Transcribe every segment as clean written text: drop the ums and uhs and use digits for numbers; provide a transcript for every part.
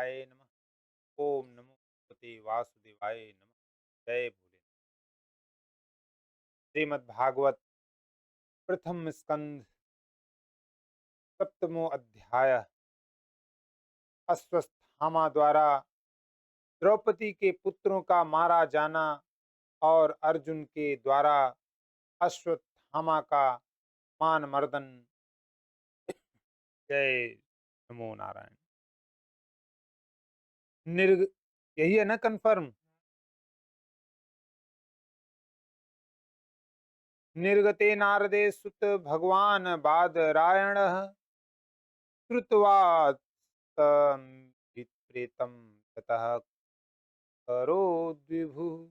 नारायणाय नमः। ओम नमो भगवते वासुदेवाय नमः। जय भोले। श्रीमद् भागवत प्रथम स्कंध सप्तमो अध्याय। अश्वत्थामा द्वारा द्रौपदी के पुत्रों का मारा जाना और अर्जुन के द्वारा अश्वत्थामा का मान मर्दन। जय नमो नारायण। निर्ग यही है ना कंफर्म। निर्गते नारदे सुत भगवान बादरायण श्रुत्वा तं विप्रेतं ततः करो द्विभु।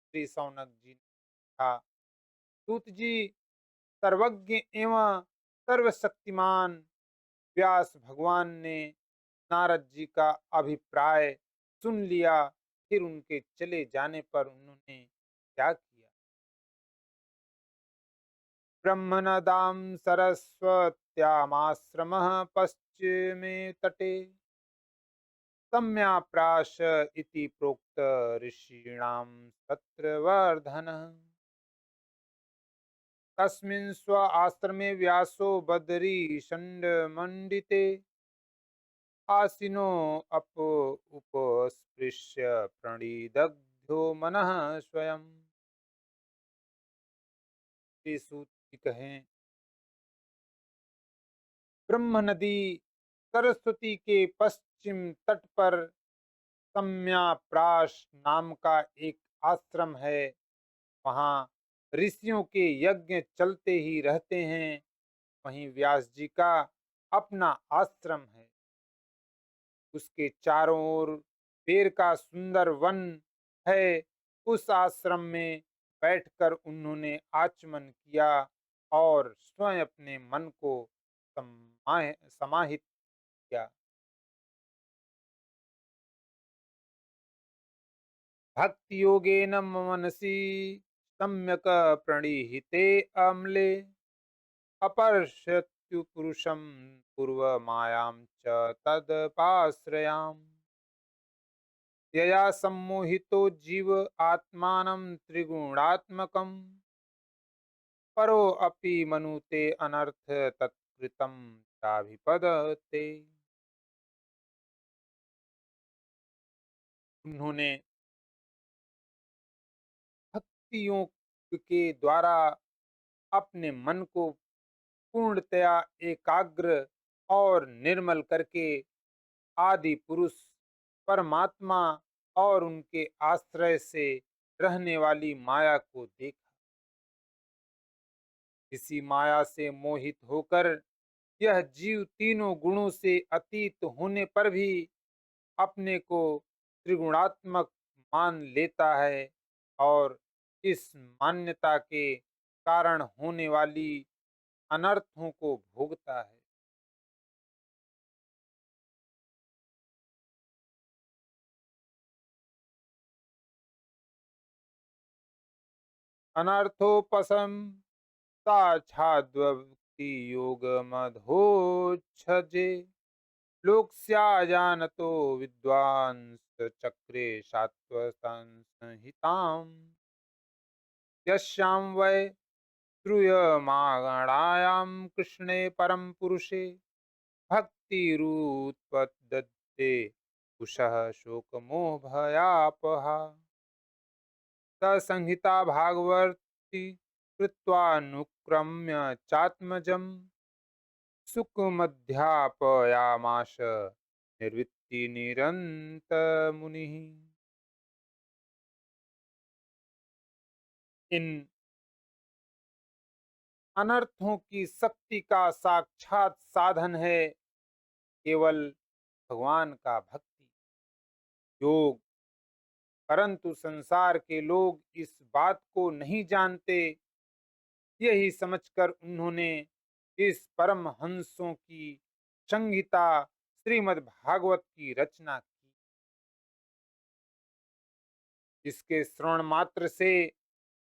श्री सौनक जी ने कहा, सूत जी, सर्वज्ञ एवं सर्वशक्तिमान व्यास भगवान ने नारद जी का अभिप्राय सुन लिया। फिर उनके चले जाने पर उन्होंने क्या किया। ब्रह्मणदां सरस्वत्यामाश्रमः पश्चिमे तटे सम्याप्राश इति प्रोक्त ऋषीणां सत्रवर्धनः। तस्मिन् स्व आश्रमे व्यासो बदरी षण्डमण्डिते आसीनो अप उपस्पृश्य प्रणिदग्ध्यो मनः स्वयं। श्री सूत जी कहें, ब्रह्म नदी सरस्वती के पश्चिम तट पर सम्याप्राश नाम का एक आश्रम है। वहाँ ऋषियों के यज्ञ चलते ही रहते हैं। वहीं व्यास जी का अपना आश्रम है। उसके चारों ओर पेड़ का सुंदर वन है। उस आश्रम में बैठकर उन्होंने आचमन किया और स्वयं अपने मन को समाहित किया। भक्ति योगेन मनसि सम्यक प्रणीहिते अम्ले अपश्यत्यु पुरुषं पूर्वमायां च तदपाश्रयाम्। यया सम्मोहितो जीव आत्मानं त्रिगुणात्मकं परो अपि मनुते अनर्थ तत्कृतं चाभिपदते। उन्होंने भक्ति योग के द्वारा अपने मन को पूर्णतया एकाग्र और निर्मल करके आदि पुरुष परमात्मा और उनके आश्रय से रहने वाली माया को देखा। इसी माया से मोहित होकर यह जीव तीनों गुणों से अतीत होने पर भी अपने को त्रिगुणात्मक मान लेता है और इस मान्यता के कारण होने वाली अनर्थों को भोगता है। अनर्थोपशम साक्षाद्भक्ति योग मधोक्षजे लोक्स्या जानतो विद्वांस चक्रे सात्वसंहिताम् यस्यां वै श्रूयमागणायां कृष्णे परम पुरुषे भक्तिरुत्पद्यते कुशः शोकमोह भयापहा। संहिता भागवती कृत्वानुक्रम्य चात्मजं सुखमध्यापयामाश निर्वृत्ति निरंत मुनि। इन अनर्थों की शक्ति का साक्षात साधन है केवल भगवान का भक्ति योग। परंतु संसार के लोग इस बात को नहीं जानते। यही समझकर उन्होंने इस परम हंसों की संहिता श्रीमद् भागवत की रचना की। इसके श्रवण मात्र से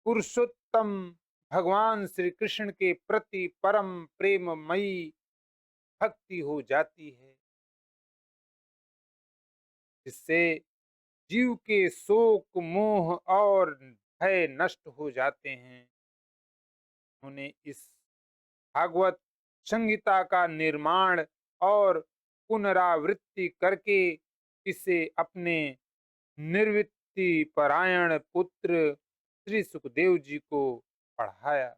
पुरुषोत्तम भगवान श्री कृष्ण के प्रति परम प्रेममयी भक्ति हो जाती है। जिससे जीव के शोक मोह और भय नष्ट हो जाते हैं। उन्होंने इस भागवत संहिता का निर्माण और पुनरावृत्ति करके इसे अपने निर्वृत्ति परायण पुत्र श्री सुखदेव जी को पढ़ाया।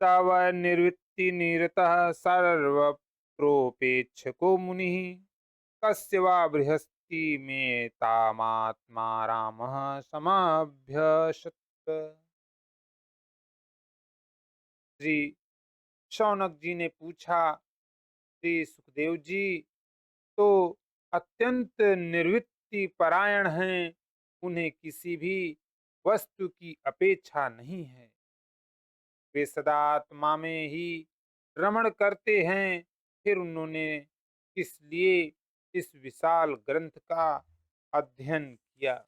तव निर्वृत्ति निरतः सर्वप्रोपेक्षको मुनि कस्य वा बृहस्ति में तामात्मा रामः समाभ्यशत। श्री शौनक जी ने पूछा, श्री सुखदेव जी तो अत्यंत निर्वृत्ति परायण हैं, उन्हें किसी भी वस्तु की अपेक्षा नहीं है, वे सदा आत्मा में ही रमण करते हैं। फिर उन्होंने किस लिए इस विशाल ग्रंथ का अध्ययन किया।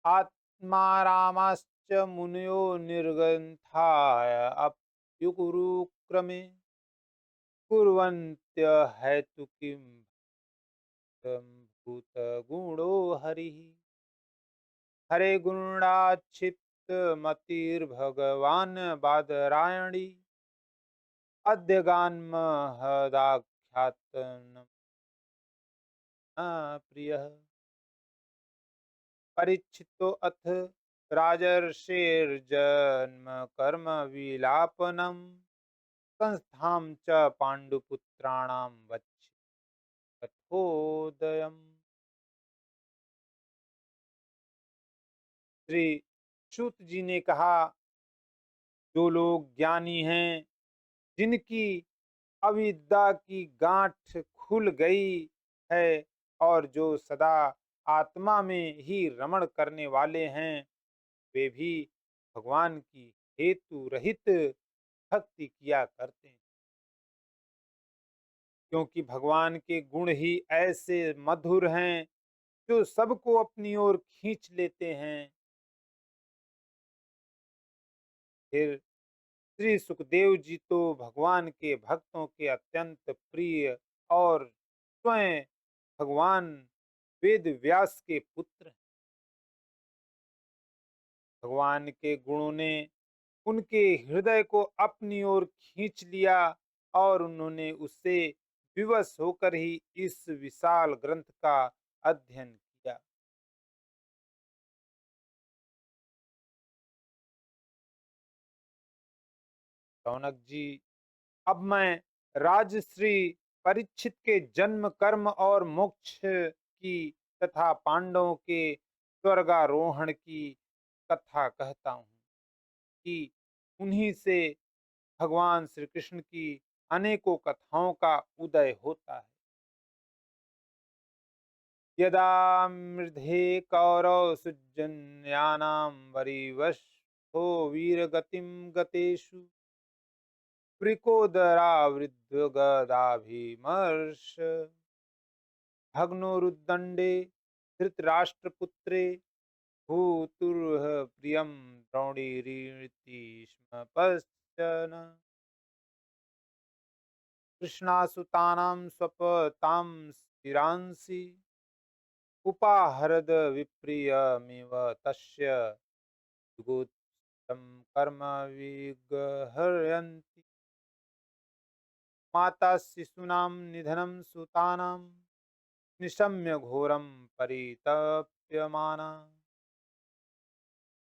आत्मा रामश्च मुनयो निर्ग्रंथाय अप्युकुरु क्रमे कुर्वन्त्य हेतु किम भूत गुणो हरि। हरे गुणाक्षिप्त मतिर्भगवान बादरायणी अद्य गान्महदाख्यातन प्रिय। परीक्षितो अथ राजर्षेर्जन्म कर्म विलापनम संस्थां च पांडुपुत्राणां वच्छि कथोदयम्। श्री सूत जी ने कहा, जो लोग ज्ञानी हैं, जिनकी अविद्या की गांठ खुल गई है और जो सदा आत्मा में ही रमण करने वाले हैं, वे भी भगवान की हेतु रहित भक्ति किया करते हैं, क्योंकि भगवान के गुण ही ऐसे मधुर हैं जो सबको अपनी ओर खींच लेते हैं। फिर श्री सुखदेव जी तो भगवान के भक्तों के अत्यंत प्रिय और स्वयं भगवान वेद व्यास के पुत्र हैं। भगवान के गुणों ने उनके हृदय को अपनी ओर खींच लिया और उन्होंने उससे विवश होकर ही इस विशाल ग्रंथ का अध्ययन किया। रौनक जी, अब मैं राजश्री परीक्षित के जन्म कर्म और मोक्ष की तथा पांडवों के स्वर्गारोहण की कथा कहता हूँ कि उन्हीं से भगवान श्री कृष्ण की अनेकों कथाओं का उदय होता है। यदा मृधे कौरव सुजन्यानां वरिवशो वीरगतिं गतेषु वृकोदरावृद्धगदाभिमर्श भग्नोरुदंडे धृतराष्ट्रपुत्रे भूतुर्ह प्रियं द्रोणीरिति स्म पश्यन् कृष्णासुतानां स्वपतां स्थिरांसि उपाहरद विप्रियमिव तस्य जुगुप्तं कर्म विगहयन्ति माता शिशूनां निधनं सुतानां निशम्य घोरं परितप्यमाना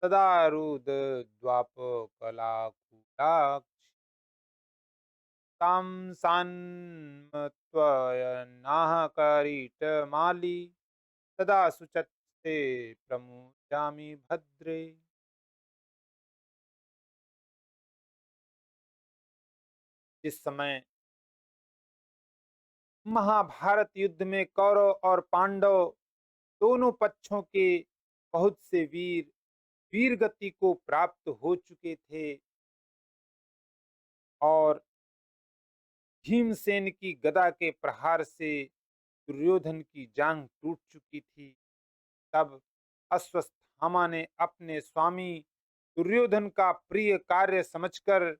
तदा रुद्रद्वापकलाकुलाक्षि तां सान्मत्वयनाहकरीटमाली तदा शुचत्ते प्रमुद्यामि भद्रे। इस समय महाभारत युद्ध में कौरव और पांडव दोनों पक्षों के बहुत से वीर वीर गति को प्राप्त हो चुके थे और भीमसेन की गदा के प्रहार से दुर्योधन की जांघ टूट चुकी थी। तब अश्वत्थामा ने अपने स्वामी दुर्योधन का प्रिय कार्य समझकर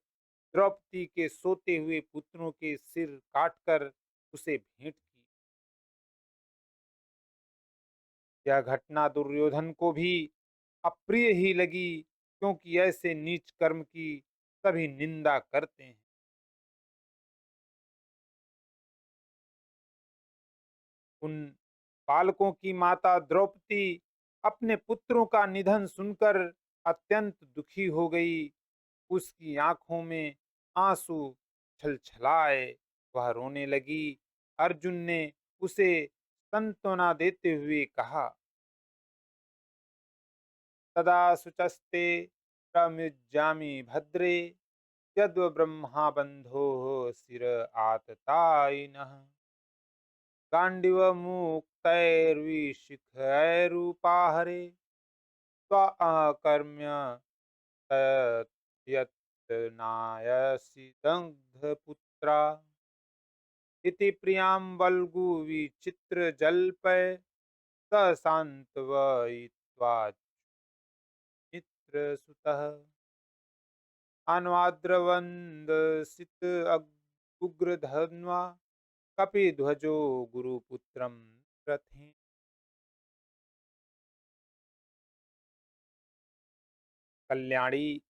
द्रौपदी के सोते हुए पुत्रों के सिर काटकर उसे भेंट की। यह घटना दुर्योधन को भी अप्रिय ही लगी, क्योंकि ऐसे नीच कर्म की सभी निंदा करते हैं। उन बालकों की माता द्रौपदी अपने पुत्रों का निधन सुनकर अत्यंत दुखी हो गई। उसकी आंखों में आंसू छलछलाए, वह रोने लगी। अर्जुन ने उसे सांत्वना देते हुए कहा, तदा शुचस्ते प्रमुज्यामि भद्रे, यद्व ब्रह्मा बंधो सिर आततायिनः, गांडीव मुक्तैर्विशिखैरुपाहरे, त्वाकर्म्य यत्नायसि दग्धपुत्रा, इति प्रियाम्बल्गु विचित्रजल्पै स सान्त्वयित्वा मित्रसुतः, अन्वाद्रवन्दसित उग्रधन्वा, कपिध्वजो गुरुपुत्रं रथे। कल्याणी,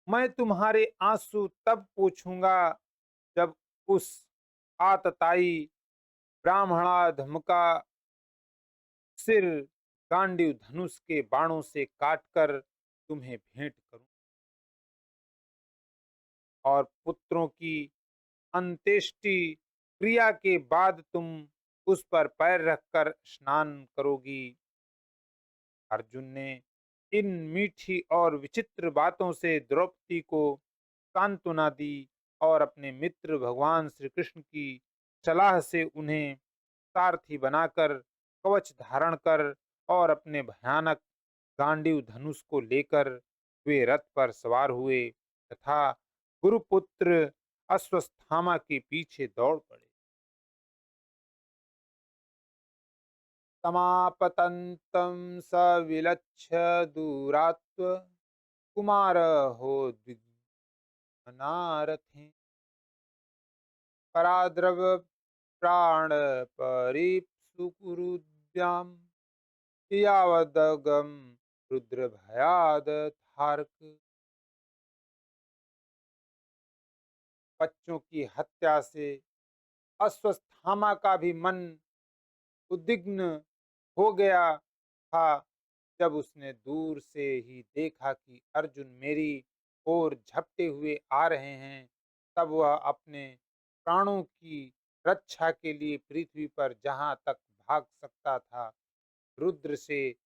मैं तुम्हारे आंसू तब पोंछूंगा जब उस आतताई ब्राह्मणाधम का सिर गांडीव धनुष के बाणों से काटकर तुम्हें भेंट करूं, और पुत्रों की अंत्येष्टि क्रिया के बाद तुम उस पर पैर रखकर स्नान करोगी। अर्जुन ने इन मीठी और विचित्र बातों से द्रौपदी को सांत्वना दी और अपने मित्र भगवान श्री कृष्ण की सलाह से उन्हें सारथी बनाकर कवच धारण कर और अपने भयानक गांडीव धनुष को लेकर वे रथ पर सवार हुए तथा गुरुपुत्र अश्वस्थामा के पीछे दौड़ पड़े। समापतन्तं स विलक्ष्य दूरात्व, कुमारो दिग्नारथे, पराद्रव प्राणपरीप्सुकुरुद्याम, यावदगम रुद्रभयादधारक। बच्चों की हत्या से अश्वस्थामा का भी मन उद्विग्न हो गया था। जब उसने दूर से ही देखा कि अर्जुन मेरी ओर झपटे हुए आ रहे हैं, तब वह अपने प्राणों की रक्षा के लिए पृथ्वी पर जहां तक भाग सकता था, रुद्र से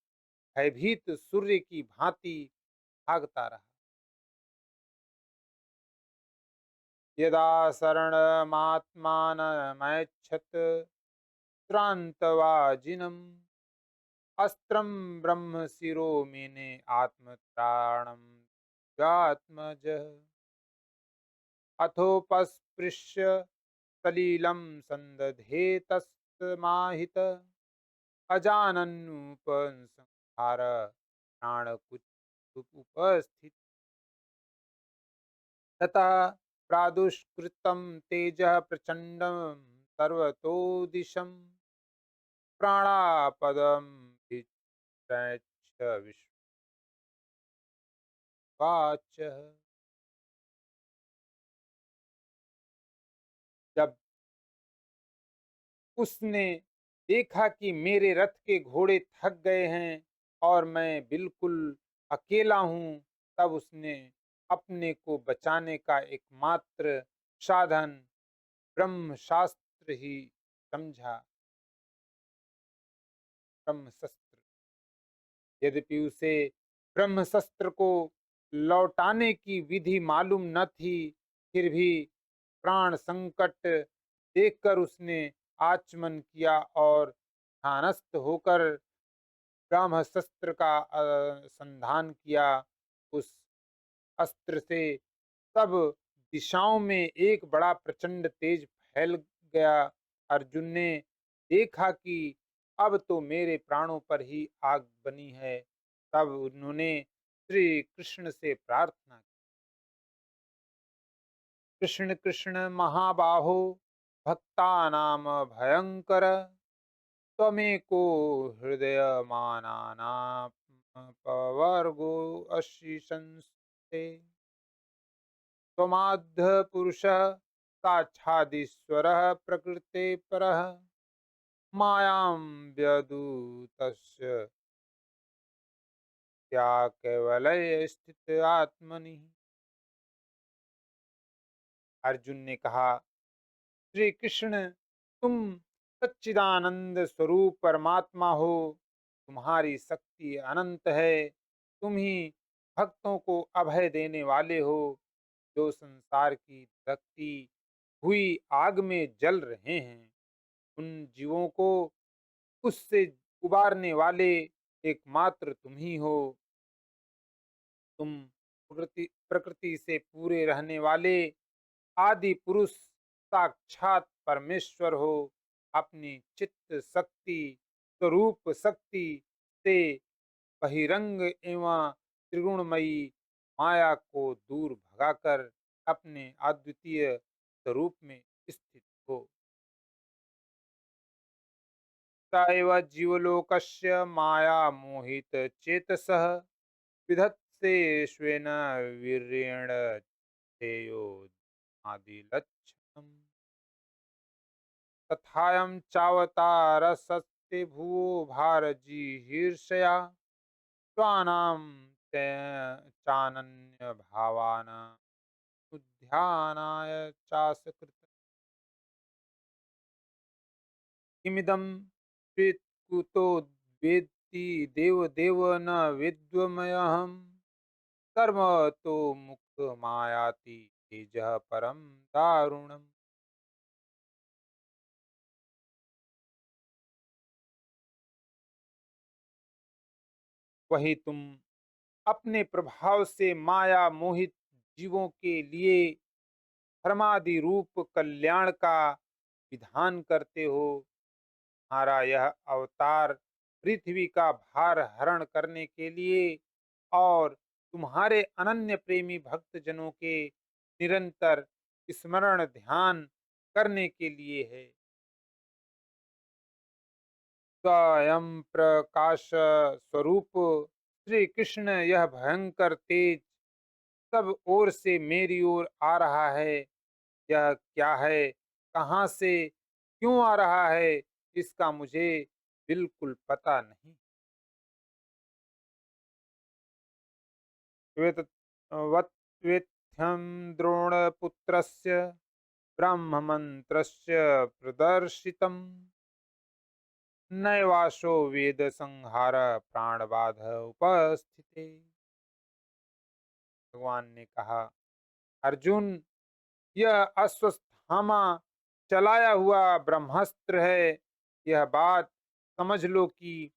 भयभीत सूर्य की भांति भागता रहा। यदा शरणमात्मानमैच्छत् श्रान्तवाजिनम्, अस्त्रं ब्रह्म शिरो मेने आत्मत्राणं चात्मजः, अथोपस्पृश्य सलिलं संदधे तस्माहित, अजानन्नुपसंहार प्राणकुच उपस्थित, ततः प्रादुष्कृतं तेजः प्रचंडं सर्वतो दिशं, प्राणापदं विच्छ विश्वाच। जब उसने देखा कि मेरे रथ के घोड़े थक गए हैं और मैं बिल्कुल अकेला हूं, तब उसने अपने को बचाने का एकमात्र साधन ब्रह्म शास्त्र ही समझा, ब्रह्म शस्त्र। यद्यपि उसे ब्रह्म शस्त्र को लौटाने की विधि मालूम न थी, फिर भी प्राण संकट देखकर उसने आचमन किया और ध्यानस्थ होकर ब्रह्मशस्त्र का संधान किया। उस अस्त्र से सब दिशाओं में एक बड़ा प्रचंड तेज फैल गया। अर्जुन ने देखा कि अब तो मेरे प्राणों पर ही आग बनी है। तब उन्होंने श्री कृष्ण से प्रार्थना की। कृष्ण कृष्ण महाबाहो भक्तानाम भयंकर त्वमेको हृदय पवर्गो अशी संस्ते त्वमाद्य पुरुषः साक्षादीश्वरः प्रकृते परः मायां व्यदूतस्य क्या कैवलय स्थित आत्मनि। अर्जुन ने कहा, श्री कृष्ण, तुम सच्चिदानंद स्वरूप परमात्मा हो। तुम्हारी शक्ति अनंत है। तुम ही भक्तों को अभय देने वाले हो, जो संसार की धधकती हुई आग में जल रहे हैं। उन जीवों को उससे उबारने वाले एकमात्र तुम ही हो। तुम प्रकृति प्रकृति से पूरे रहने वाले आदि पुरुष साक्षात परमेश्वर हो। अपनी चित्त शक्ति स्वरूप शक्ति से बहिरंग एवं त्रिगुणमयी माया को दूर भगाकर अपने अद्वितीय स्वरूप में स्थित हो। तैव जीवलोकस्य माया मोहित चेतसः विधत्से स्वेन वीर्येण ध्येयो आदिलक्ष्यम् तथायं चावतारसस्ते भुवो भारजीर्षया स्वानां चानन्यभावान् उद्यानाय चासकृत किमिदं कुतो वेत्ति देवदेव न विद्वमयहम् कर्म तो मुक्त मायाति तेजः परम दारुणम्। वही तुम अपने प्रभाव से माया मोहित जीवों के लिए धर्मादि रूप कल्याण का विधान करते हो। हमारा यह अवतार पृथ्वी का भार हरण करने के लिए और तुम्हारे अनन्य प्रेमी भक्त जनों के निरंतर स्मरण ध्यान करने के लिए है। स्वयं प्रकाश स्वरूप श्री कृष्ण यह भयंकर तेज सब ओर से मेरी ओर आ रहा है। यह क्या है, कहाँ से, क्यों आ रहा है, इसका मुझे बिल्कुल पता नहीं। वेत्थ्यं द्रोणपुत्रस्य ब्रह्ममन्त्रस्य प्रदर्शितम् नैवासो वेद संहार प्राणबाध उपस्थिते। भगवान ने कहा, अर्जुन, यह अश्वत्थामा चलाया हुआ ब्रह्मास्त्र है। यह बात समझ लो कि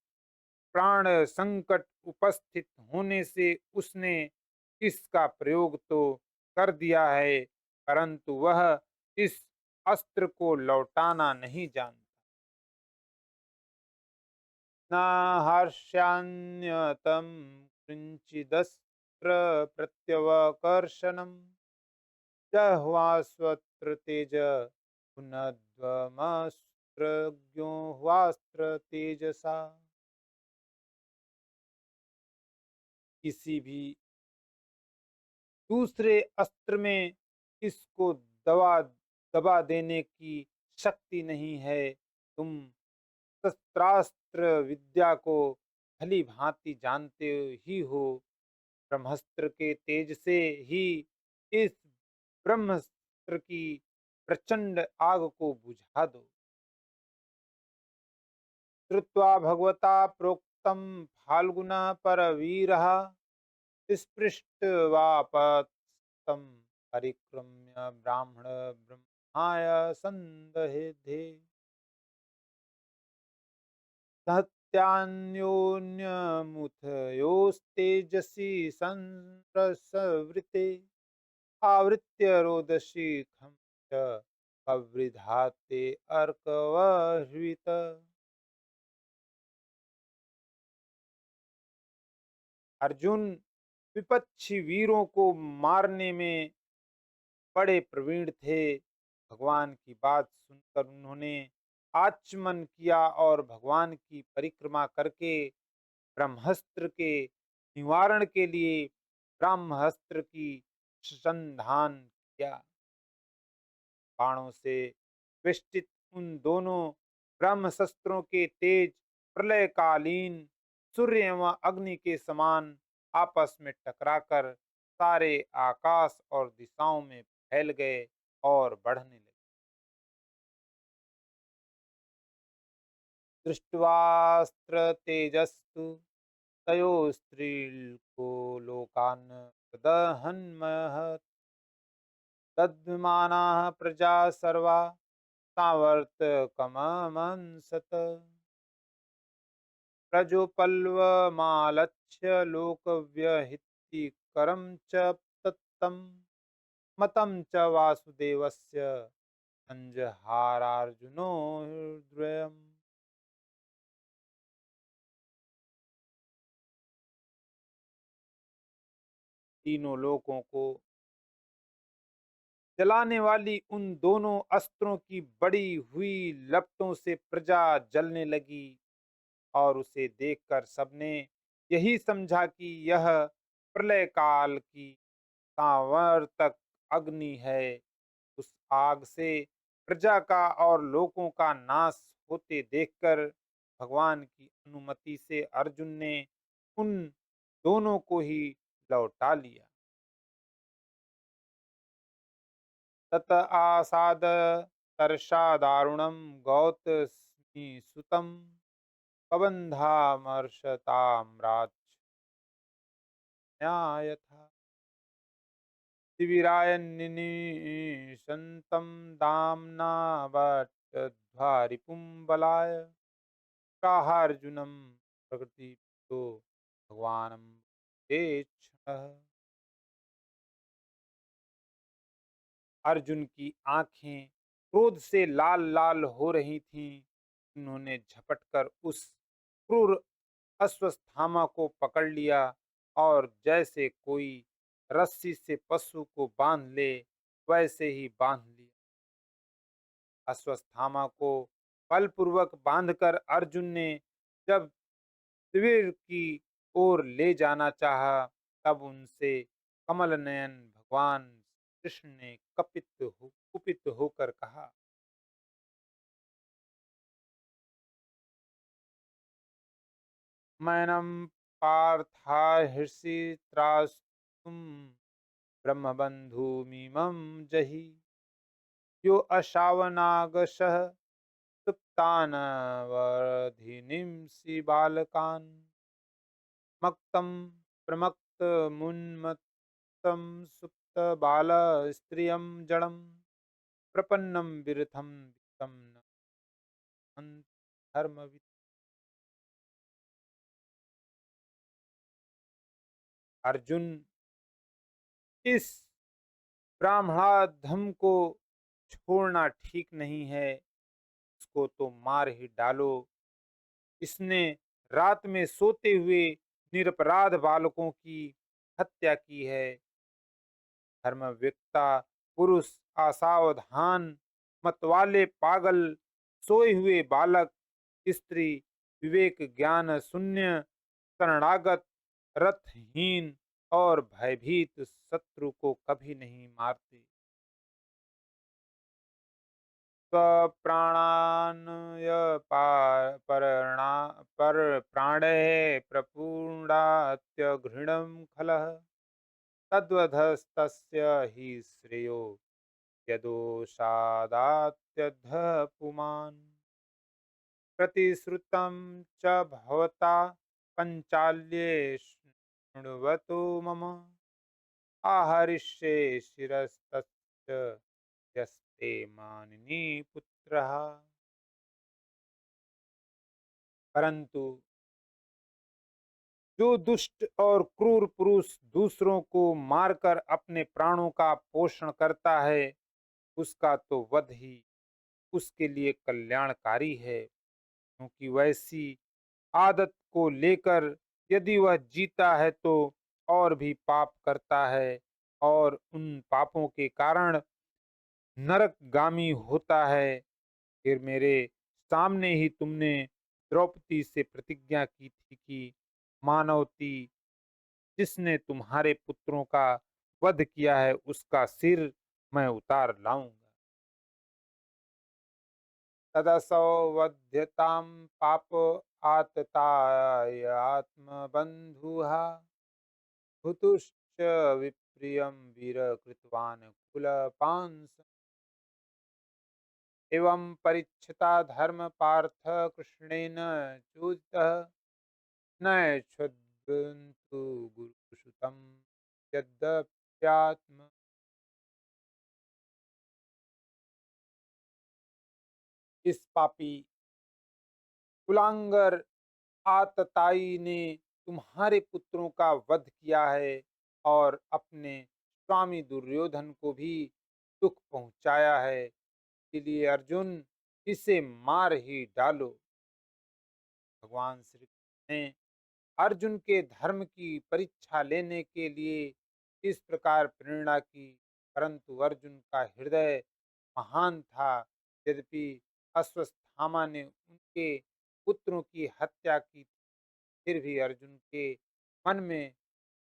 प्राण संकट उपस्थित होने से उसने इसका प्रयोग तो कर दिया है, परंतु वह इस अस्त्र को लौटाना नहीं जानता। न हर्ष्यान्यतम किंचिदस्त्र प्रत्यवकर्षणम् जह्वास्वत्र तेज पुनद्वमस्त्रज्ञो ह्वास्त्र तेजसा। किसी भी दूसरे अस्त्र में इसको दबा दबा देने की शक्ति नहीं है। तुम शस्त्रास्त्र विद्या को भली भांति जानते ही हो। ब्रह्मास्त्र के तेज से ही इस ब्रह्मास्त्र की प्रचंड आग को बुझा दो। श्रुत्वा भगवता प्रोक्तम फाल्गुनः परवीरः स्पृष्ट्वापस्तम परिक्रम्य ब्राह्मण ब्रह्माय संदहेधे सत्यान्योन्यमुथयोस्तेजसि संप्रसवृते आवृत्य रोदसी खं च अवृधाते अर्कवह्वित। अर्जुन, विपक्षी वीरों को मारने में बड़े प्रवीण थे। भगवान की बात सुनकर उन्होंने आचमन किया और भगवान की परिक्रमा करके ब्रह्मास्त्र के निवारण के लिए ब्रह्मास्त्र की संधान किया। बाणों से वेष्टित उन दोनों ब्रह्मशस्त्रों के तेज प्रलयकालीन सूर्य एवं अग्नि के समान आपस में टकराकर सारे आकाश और दिशाओं में फैल गए और बढ़ने लगे। दृष्ट्वास्त्र तेजस्तु तयोस्त्रीको लोकान् प्रदहन्महत् तद्विमानाः प्रजा सर्वा सावर्तकमंसत प्रजोपल्वमालक्ष्य लोकव्यहितिकरं च तत्तं मतं च वासुदेवस्य संजहारार्जुनो हृदयम्। तीनों लोकों को जलाने वाली उन दोनों अस्त्रों की बड़ी हुई लपटों से प्रजा जलने लगी और उसे देखकर सबने यही समझा कि यह प्रलय काल की सांवर्तक अग्नि है। उस आग से प्रजा का और लोगों का नाश होते देखकर भगवान की अनुमति से अर्जुन ने उन दोनों को ही लौटा लिया। तत आसाद तरसा दारुणम गौतमी कबंधामर्षताम्राज यथा शिविराय निनिशन्तं दाम्ना बटध्वारिपुं बलाय प्राहार्जुनं प्रकृतितो भगवानं तेक्षणः। अर्जुन की आंखें क्रोध से लाल लाल हो रही थीं। उन्होंने झपटकर उस क्रूर अश्वत्थामा को पकड़ लिया और जैसे कोई रस्सी से पशु को बांध ले वैसे ही बांध लिया। अश्वत्थामा को बलपूर्वक बांधकर अर्जुन ने जब शिविर की ओर ले जाना चाहा तब उनसे कमल नयन भगवान कृष्ण ने कुपित होकर कहा, मैनम पार्थार्षि त्रास्तुम ब्रह्मबंधुमिमं जहि यो अशावनागशः सुप्तानवधिनिंसि बालकान् मक्तं प्रमक्तमुन्मत्तं सुप्तबालस्त्रियं जडं प्रपन्नं विरथं वित्तं न हन्ति धर्मवित्। अर्जुन, इस ब्राह्मणाधम को छोड़ना ठीक नहीं है, इसको तो मार ही डालो। इसने रात में सोते हुए निरपराध बालकों की हत्या की है। धर्मव्यक्ता पुरुष असावधान मतवाले पागल सोए हुए बालक स्त्री विवेक ज्ञान शून्य शरणागत रथहीन और भयभीत शत्रु को कभी नहीं मारते। स्वप्राणान् पर प्राणैः प्रपूर्णात्यघृणं खलः तद्वधस्तस्य हि श्रेयो यदोषादात्यधः पुमान्। प्रतिश्रुतं च भवता पञ्चाल्ये शृण्वतो मम आहरिष्ये शिरस्तस्य यस्ते मानिनी पुत्रः। परंतु जो दुष्ट और क्रूर पुरुष दूसरों को मारकर अपने प्राणों का पोषण करता है उसका तो वध ही उसके लिए कल्याणकारी है, क्योंकि वैसी आदत को लेकर यदि वह जीता है तो और भी पाप करता है। और उन पापों के कारण नरकगामी होता है। फिर मेरे सामने ही तुमने द्रौपदी से प्रतिज्ञा की थी कि मानवती जिसने तुम्हारे पुत्रों का वध किया है उसका सिर मैं उतार लाऊंगा। तदसौ वध्यतां पाप आतताय आत्मबन्धुः हुतुश्च विप्रियं वीर कृतवान् कुलपांस। एवं परीक्षिता धर्म पार्थ कृष्णेन चूजितः न क्षुद्रन्तु गुरुसुतं यद्यप्यात्म। इस पापी कुलांगर आतताई ने तुम्हारे पुत्रों का वध किया है और अपने स्वामी दुर्योधन को भी दुख पहुंचाया है। इसलिए अर्जुन इसे मार ही डालो। भगवान श्री कृष्ण ने अर्जुन के धर्म की परीक्षा लेने के लिए इस प्रकार प्रेरणा की, परंतु अर्जुन का हृदय महान था। यद्यपि अश्वत्थामा ने उनके पुत्रों की हत्या की, फिर भी अर्जुन के मन में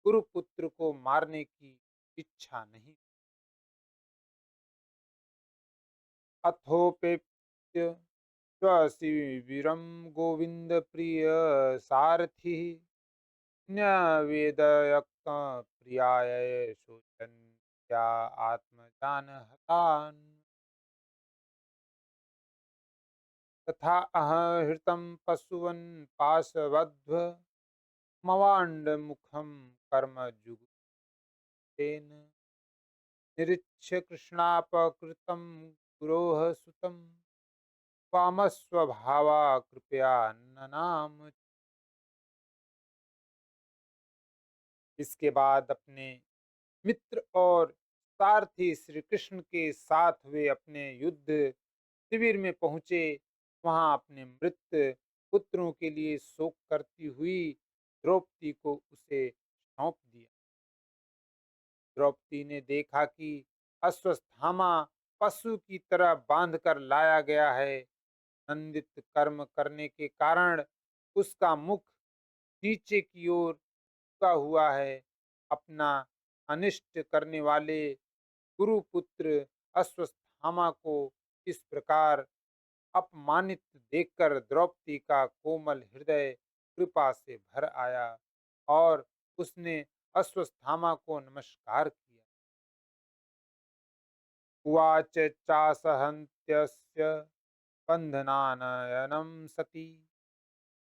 गुरुपुत्र को मारने की इच्छा नहीं। अथोपेत्य स्वशिविरम गोविंद प्रिय सारथि न्यवेदयक प्रियाय शोचन या आत्मजान हतान। तथा अहृतं पशुवन् पाशवध्व मवांड मुखम कर्म जुगुतेन निरीक्ष्य कृष्णापकृतं गुरोः सुतं वामस्वभावा कृपया ननाम। इसके बाद अपने मित्र और सारथी श्री कृष्ण के साथ वे अपने युद्ध शिविर में पहुंचे। वहां अपने मृत पुत्रों के लिए शोक करती हुई द्रौपदी को उसे सौंप दिया। द्रौपदी ने देखा कि अश्वत्थामा पशु की तरह बांध कर लाया गया है। नंदित कर्म करने के कारण उसका मुख नीचे की ओर झुका हुआ है। अपना अनिष्ट करने वाले गुरुपुत्र अश्वत्थामा को इस प्रकार अपमानित देखकर द्रौपदी का कोमल हृदय कृपा से भर आया और उसने अश्वत्थामा को नमस्कार किया। उवाच चासहन्त्यस्य बन्धनानयनं सती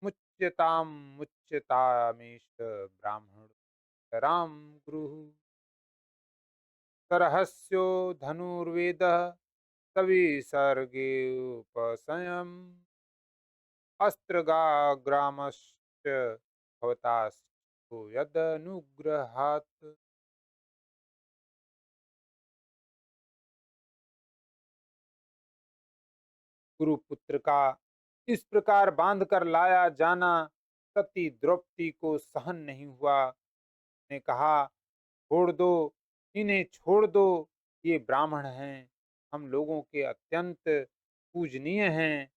मुच्यतां मुच्यतामीश ब्राह्मणोत्तरां गुरुः। सरहस्यो धनुर्वेदः सविसर्गेऽप्ययम् अस्त्रगाग्रामश्च भवतास्तु यदनुग्रहात्। गुरुपुत्र का इस प्रकार बांध कर लाया जाना सती द्रौपदी को सहन नहीं हुआ। ने कहा, छोड़ दो, इन्हें छोड़ दो। ये ब्राह्मण हैं, हम लोगों के अत्यंत पूजनीय हैं,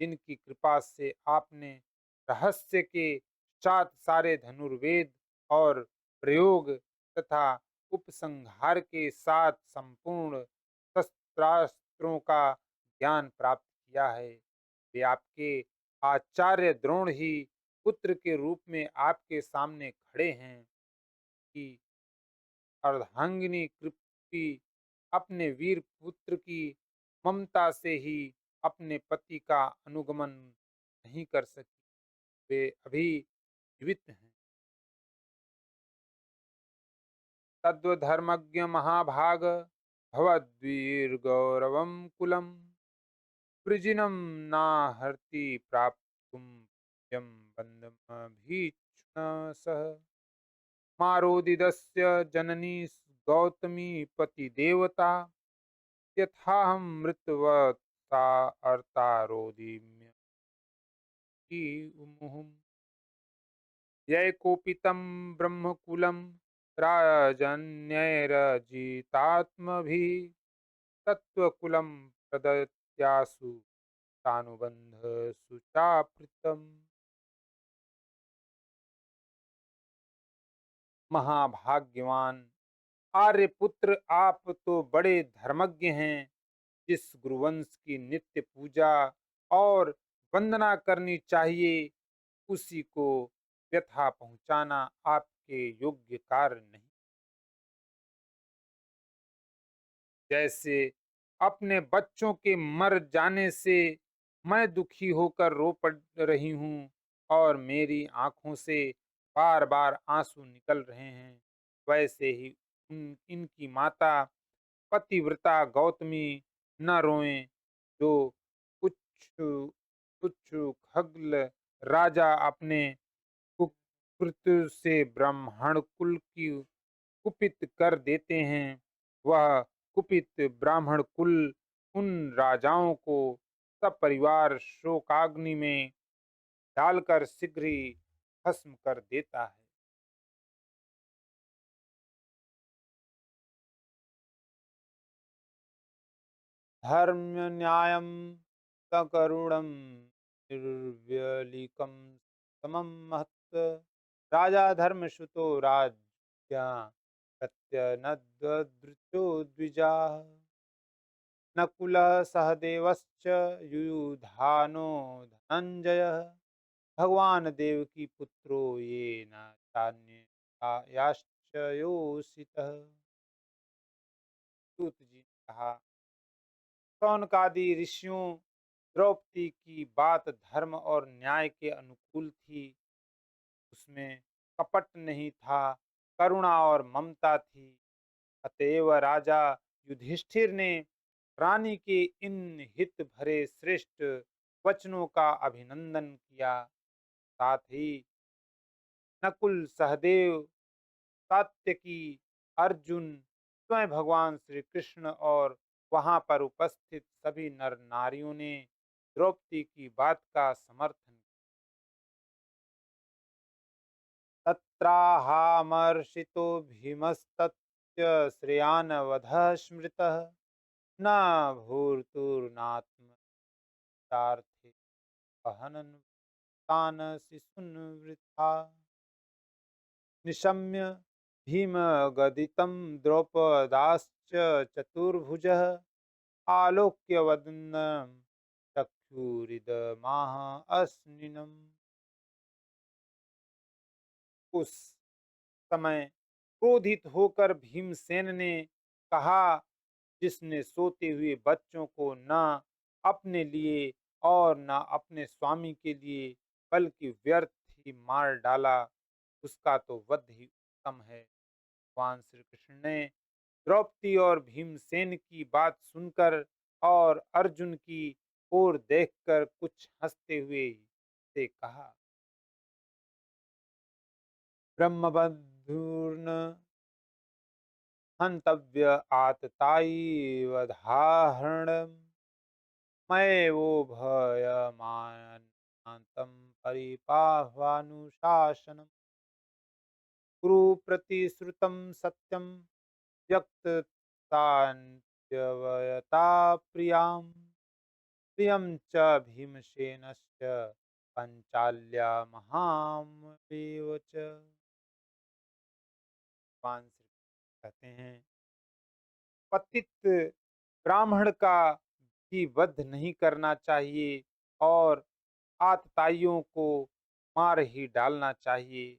जिनकी कृपा से आपने रहस्य के साथ सारे धनुर्वेद और प्रयोग तथा उपसंहार के साथ संपूर्ण शस्त्रास्त्रों का ज्ञान प्राप्त किया है। वे आपके आचार्य द्रोण ही पुत्र के रूप में आपके सामने खड़े हैं कि अर्धांगिनी कृपी अपने वीर पुत्र की ममता से ही अपने पति का अनुगमन नहीं कर सकी। वे अभी जीवित हैं। तद्वधर्मज्ञ महाभाग भवद्वीर गौरवम कुलम वृजिनम नाहर्ति प्राप्तुम यम बंधमभीक्षण सह। मारोदिदस्य जननी गौतमी पतिदेवता यथाहं मृतवत् सा अर्ता रोदिम्य मुहुः। यैकोपितं ब्रह्मकुलं राजन्यैरजितात्मभिः तत्त्वकुलं प्रदत्यासु तानुबन्धसु चापृतम्। महाभाग्यवान आर्यपुत्र, आप तो बड़े धर्मज्ञ हैं। जिस गुरुवंश की नित्य पूजा और वंदना करनी चाहिए, उसी को व्यथा पहुंचाना आपके योग्य कार्य नहीं। जैसे अपने बच्चों के मर जाने से मैं दुखी होकर रो पड़ रही हूँ और मेरी आंखों से बार बार आंसू निकल रहे हैं, वैसे ही इनकी माता पतिव्रता गौतमी न रोएं, जो कुछ कुछ खगल राजा अपने कुकृत्य से ब्राह्मण कुल की कुपित कर देते हैं। वह कुपित ब्राह्मण कुल उन राजाओं को सपरिवार शोकाग्नि में डालकर शीघ्र ही भस्म कर देता है। धर्म न्यायम सकरुणम निर्व्यलिकम समम महत् राजा धर्मसुतो राज्ञा प्रत्यनद्वृतो द्विजा नकुलः सहदेवश्च युयुधानो धनञ्जयः भगवान देवकी पुत्रो ये न चान्ययाश्च योषितः। सूत जी ने कहा, शौनकादि ऋषियों, द्रौपदी की बात धर्म और न्याय के अनुकूल थी। उसमें कपट नहीं था, करुणा और ममता थी। अतएव राजा युधिष्ठिर ने रानी के इन हित भरे श्रेष्ठ वचनों का अभिनंदन किया। साथ ही नकुल, सहदेव, सात्यकी, अर्जुन, स्वयं भगवान श्री कृष्ण और वहां पर उपस्थित सभी नर नारियों ने द्रौपदी की बात का समर्थन किया। तत्राहामर्षितो भीमस्तस्य श्रेयानवधः स्मृतः न भूर्तुर्नात्मचार्थे अहनन तान शिशुन वृथा निशम्य भीमगदितं द्रौपदाश्च चतुर्भुजः आलोक्य वदनं चक्षुरिदमाह अस्निनम्। उस समय क्रोधित होकर भीमसेन ने कहा, जिसने सोते हुए बच्चों को न अपने लिए और न अपने स्वामी के लिए बल्कि व्यर्थ ही मार डाला, उसका तो वध ही उत्तम है। भगवान श्री कृष्ण ने द्रौपदी और भीमसेन की बात सुनकर और अर्जुन की ओर देखकर कुछ हंसते हुए से कहा, ब्रह्मबंधुर्न हंतव्य आततायी वधाहरणम् मैं वो भयमान्तं परिपाह्वानुशासनम् कुरु प्रतिश्रुतं सत्यं व्यक्ततान्त्यवयता प्रियाम् प्रियं च भीमसेनस्य पंचाल्या महामेव च। भगवान श्री कृष्ण कहते हैं, पतित ब्राह्मण का भी वध नहीं करना चाहिए और आतताइयों को मार ही डालना चाहिए।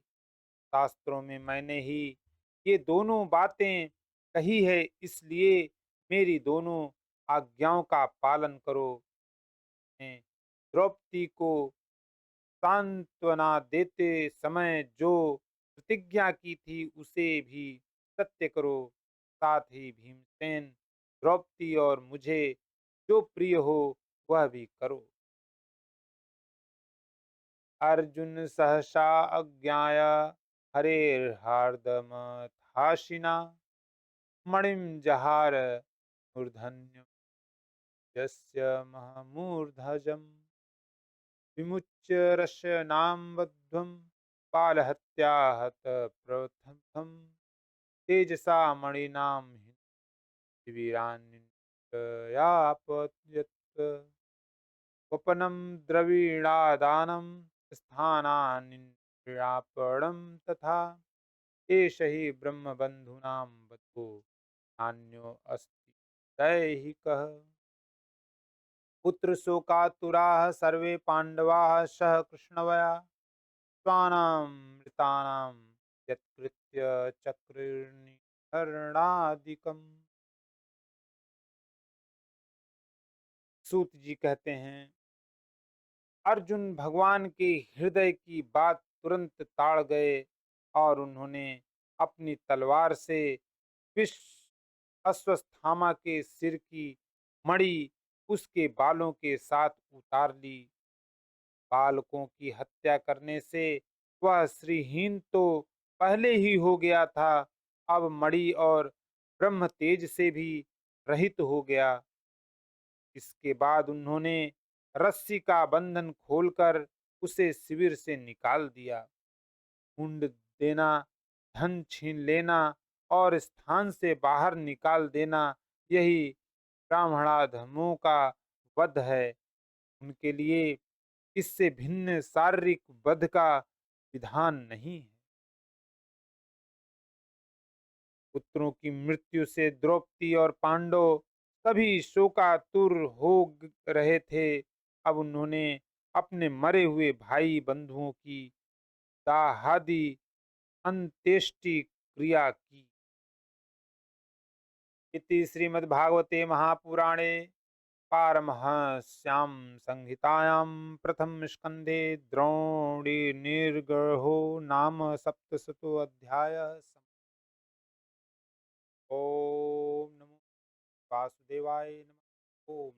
शास्त्रों में मैंने ही ये दोनों बातें कही है, इसलिए मेरी दोनों आज्ञाओं का पालन करो। ने द्रौपदी को सांत्वना देते समय जो प्रतिज्ञा की थी उसे भी सत्य करो। साथ ही भीमसेन, द्रौपदी और मुझे जो प्रिय हो वह भी करो। अर्जुन सहसा अज्ञाय हरेर्हार्दमथाशिना मणिं जहार मूर्धन्य यस्य महमूर्धजम् विमुच्य रशनाम बद्धम बालहत्या हत प्रथम तेजसा मणिनां शिबिरान्ययापयत् वपनं द्रवीणादानं स्थानान्ययापणं तथा एष हि ब्रह्मबन्धूनां बतो नान्यो अस्ति दैहिकः। पुत्रशोकातुराः सर्वे पाण्डवाः सह कृष्णवया स्वानामृतानां यत्कृत्य चक्रिर्निहरणादिकम्। सूत जी कहते हैं, अर्जुन भगवान के हृदय की बात तुरंत ताड़ गए और उन्होंने अपनी तलवार से विश्व अश्वत्थामा के सिर की मणि उसके बालों के साथ उतार ली। बालकों की हत्या करने से वह श्रीहीन तो पहले ही हो गया था, अब मणि और ब्रह्म तेज से भी रहित हो गया। इसके बाद उन्होंने रस्सी का बंधन खोलकर उसे शिविर से निकाल दिया। मुंड देना, धन छीन लेना और स्थान से बाहर निकाल देना, यही ब्राह्मणाधमों का वध है। उनके लिए इससे भिन्न शारीरिक वध का विधान नहीं है। पुत्रों की मृत्यु से द्रौपदी और पांडव सभी शोकातुर हो रहे थे। अब उन्होंने अपने मरे हुए भाई बंधुओं की दाहादी अंत्येष्टि क्रिया की। इति श्रीमद्भागवते महापुराणे पारमहंस्यां संहितायां प्रथम स्कंधे द्रोणीर्निग्रहो नाम सप्तशतोऽध्यायः। ओम नमो वासुदेवाय नमः। ओम